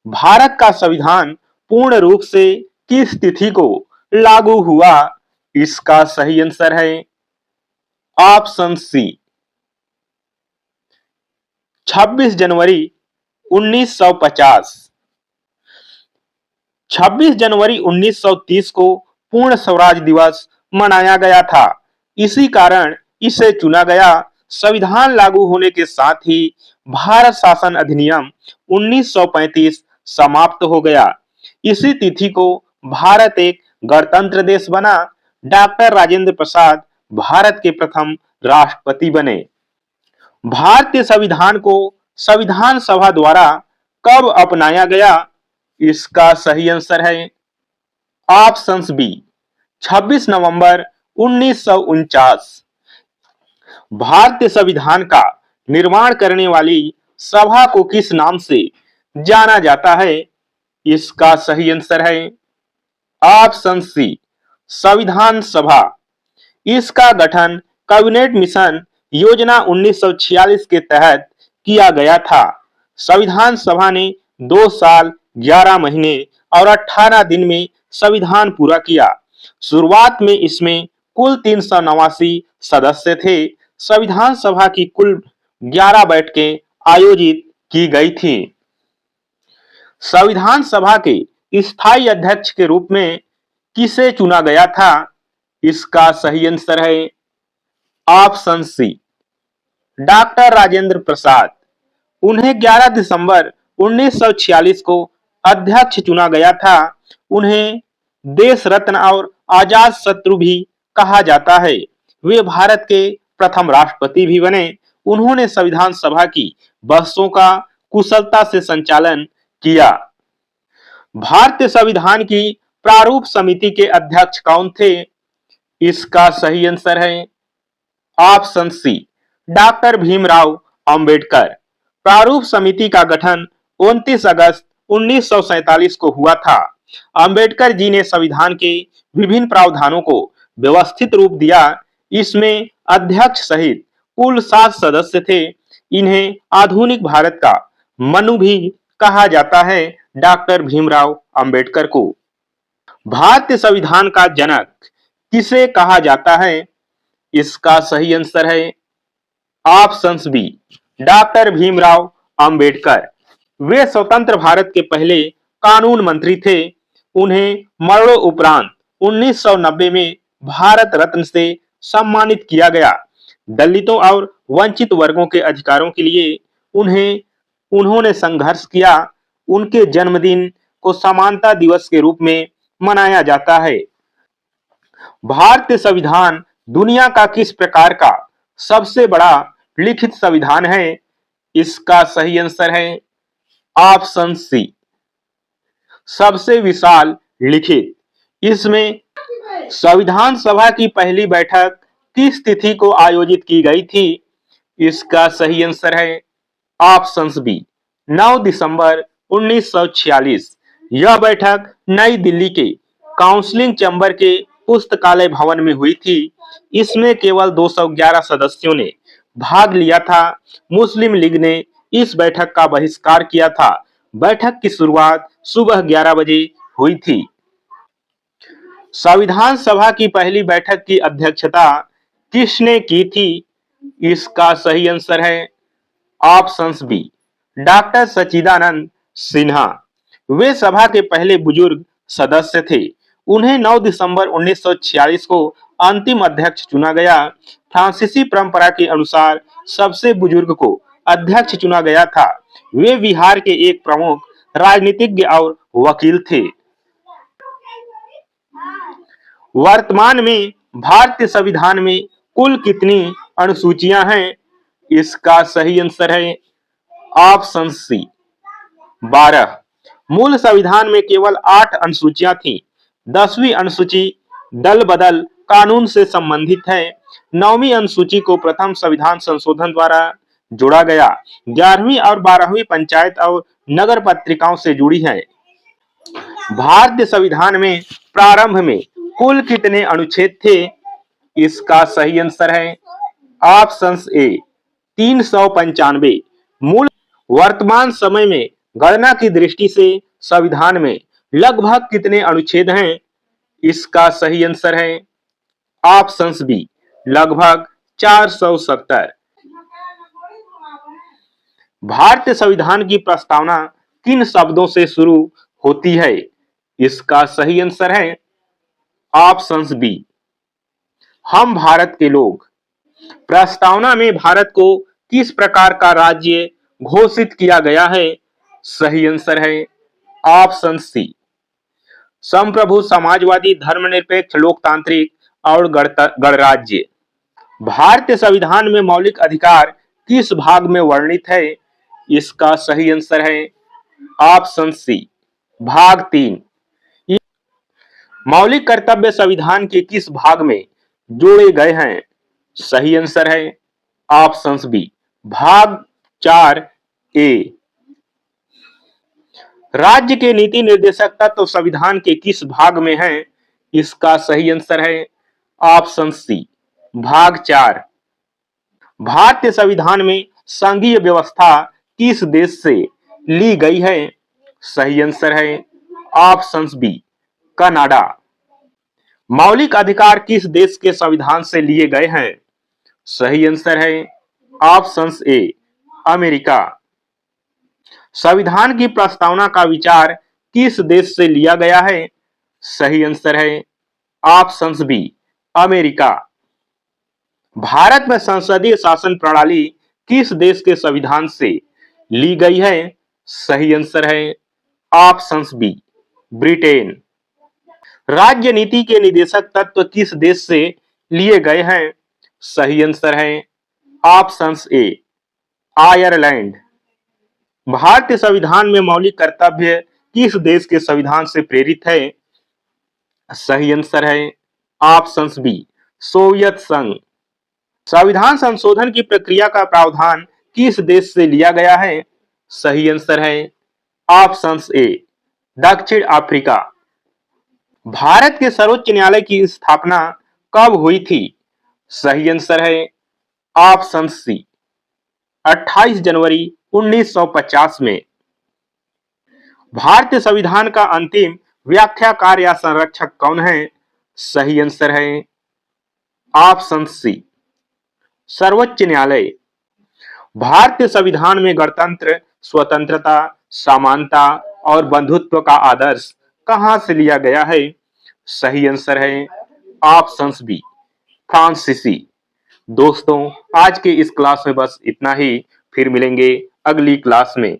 भारत का संविधान पूर्ण रूप से किस तिथि को लागू हुआ? इसका सही आंसर है ऑप्शन सी 26 जनवरी 1950। 26 जनवरी 1930 को पूर्ण स्वराज दिवस मनाया गया था। इसी कारण इसे चुना गया। संविधान लागू होने के साथ ही भारत शासन अधिनियम 1935 समाप्त हो गया। इसी तिथि को भारत एक गणतंत्र देश बना। डॉक्टर राजेंद्र प्रसाद भारत के प्रथम राष्ट्रपति बने। भारतीय संविधान को संविधान सभा द्वारा कब अपनाया गया? इसका सही आंसर है ऑप्शन बी 26 नवंबर 1949। भारतीय संविधान का निर्माण करने वाली सभा को किस नाम से जाना जाता है? इसका सही आंसर है ऑप्शन सी संविधान सभा। इसका गठन कैबिनेट मिशन योजना 1946 के तहत किया गया था। संविधान सभा ने 2 साल 11 महीने और 18 दिन में संविधान पूरा किया। शुरुआत में इसमें कुल 389 सदस्य थे। संविधान सभा की कुल 11 बैठकें आयोजित की गई थी। संविधान सभा के स्थायी अध्यक्ष के रूप में किसे चुना गया था? इसका सही आंसर है option C doctor Rajendra Prasad. उन्हें 11 दिसंबर 1946 को अध्यक्ष चुना गया था। उन्हें देश रत्न और आजाद शत्रु भी कहा जाता है। वे भारत के प्रथम राष्ट्रपति भी बने। उन्होंने संविधान सभा की बहसों का कुशलता से संचालन किया। भारतीय संविधान की प्रारूप समिति के अध्यक्ष कौन थे? इसका सही आंसर है option C doctor Bhimrao Ambedkar. प्रारूप समिति का गठन 29 अगस्त 1947 को हुआ था। अंबेडकर जी ने संविधान के विभिन्न प्रावधानों को व्यवस्थित रूप दिया। इसमें अध्यक्ष सहित कुल 7 सदस्य थे। इन्हें आधुनिक भारत का मनु भी कहा जाता है। डॉक्टर भीमराव अंबेडकर को भारतीय संविधान का जनक किसे कहा जाता है? इसका सही आंसर है option B doctor Bhimrao Ambedkar. वे स्वतंत्र भारत के पहले कानून मंत्री थे। उन्हें मरणोपरांत 1990 में भारत रत्न से सम्मानित किया गया। दलितों और वंचित वर्गों के अधिकारों के लिए उन्होंने संघर्ष किया। उनके जन्मदिन को समानता दिवस के रूप में मनाया जाता है। भारतीय संविधान दुनिया का किस प्रकार का सबसे बड़ा लिखित संविधान है? इसका सही आंसर है ऑप्शन सी सबसे विशाल लिखित। इसमें संविधान सभा की पहली बैठक किस तिथि को आयोजित की गई थी? इसका सही आंसर है ऑप्शन बी 9 दिसंबर 1946। यह बैठक नई दिल्ली के काउंसिलिंग चैम्बर के पुस्तकालय भवन में हुई थी। इसमें केवल 211 सदस्यों ने भाग लिया था। मुस्लिम लीग ने इस बैठक का बहिष्कार किया था। बैठक की शुरुआत सुबह 11 बजे हुई थी। संविधान सभा की पहली बैठक की अध्यक्षता किसने की थी? इसका सही आंसर है ऑप्शन बी डॉक्टर सच्चिदानंद सिन्हा। वे सभा के पहले बुजुर्ग सदस्य थे। उन्हें 9 दिसंबर 1946 को अंतिम अध्यक्ष चुना गया। फ्रांसीसी परंपरा के अनुसार सबसे बुजुर्ग को अध्यक्ष चुना गया था। वे बिहार के एक प्रमुख राजनीतिज्ञ और वकील थे। वर्तमान में भारतीय संविधान में कुल कितनी अनुसूचियां हैं? इसका सही आंसर है ऑप्शन सी 12। मूल संविधान में केवल 8 अनुसूचियां थीं। 10वीं अनुसूची दल बदल कानून से संबंधित है। 9वीं अनुसूची को प्रथम संविधान संशोधन द्वारा जोड़ा गया। 11वीं और 12वीं पंचायत और नगर पत्रिकाओं से जुड़ी है। भारतीय संविधान में प्रारंभ में कुल कितने अनुच्छेद थे? इसका सही आंसर है ऑप्शन ए 395। मूल वर्तमान समय में गणना की दृष्टि से संविधान में लगभग कितने अनुच्छेद हैं? इसका सही आंसर है ऑप्शन बी, लगभग 470। भारतीय संविधान की प्रस्तावना किन शब्दों से शुरू होती है? इसका सही आंसर है ऑप्शन बी, हम भारत के लोग। प्रस्तावना में भारत को किस प्रकार का राज्य घोषित किया गया है? सही आंसर है ऑप्शन सी, संप्रभु, समाजवादी, धर्मनिरपेक्ष, लोकतांत्रिक और गणराज्य। भारतीय संविधान में मौलिक अधिकार किस भाग में वर्णित है? इसका सही आंसर है ऑप्शन सी, भाग 3। मौलिक कर्तव्य संविधान के किस भाग में जोड़े गए हैं? सही आंसर है ऑप्शन बी, भाग 4 ए। राज्य के नीति निर्देशक तत्व संविधान के किस भाग में है? इसका सही आंसर है ऑप्शन सी, भाग 4। भारतीय संविधान में संघीय व्यवस्था किस देश से ली गई है? सही आंसर है ऑप्शन बी, कनाडा। मौलिक अधिकार किस देश के संविधान से लिए गए हैं? सही आंसर है ऑप्शन ए, अमेरिका। संविधान की प्रस्तावना का विचार किस देश से लिया गया है? सही आंसर है ऑप्शन बी, अमेरिका। भारत में संसदीय शासन प्रणाली किस देश के संविधान से ली गई है? सही आंसर है ऑप्शन बी, ब्रिटेन। राज्य नीति के निदेशक तत्व किस देश से लिए गए हैं? सही आंसर है ऑप्शन ए, आयरलैंड। भारतीय संविधान में मौलिक कर्तव्य किस देश के संविधान से प्रेरित है? सही आंसर है ऑप्शन बी, सोवियत संघ। संविधान संशोधन की प्रक्रिया का प्रावधान किस देश से लिया गया है? सही आंसर है ऑप्शन ए, दक्षिण अफ्रीका। भारत के सर्वोच्च न्यायालय की स्थापना कब हुई थी? सही आंसर है ऑप्शन सी, 28 जनवरी 1950 में। भारतीय संविधान का अंतिम व्याख्याकार या संरक्षक कौन है? सही आंसर है ऑप्शन सी, सर्वोच्च न्यायालय। भारतीय संविधान में गणतंत्र, स्वतंत्रता, समानता और बंधुत्व का आदर्श कहां से लिया गया है? सही आंसर है ऑप्शन बी, फ्रांसीसी। दोस्तों, आज के इस क्लास में बस इतना ही। फिर मिलेंगे अगली क्लास में।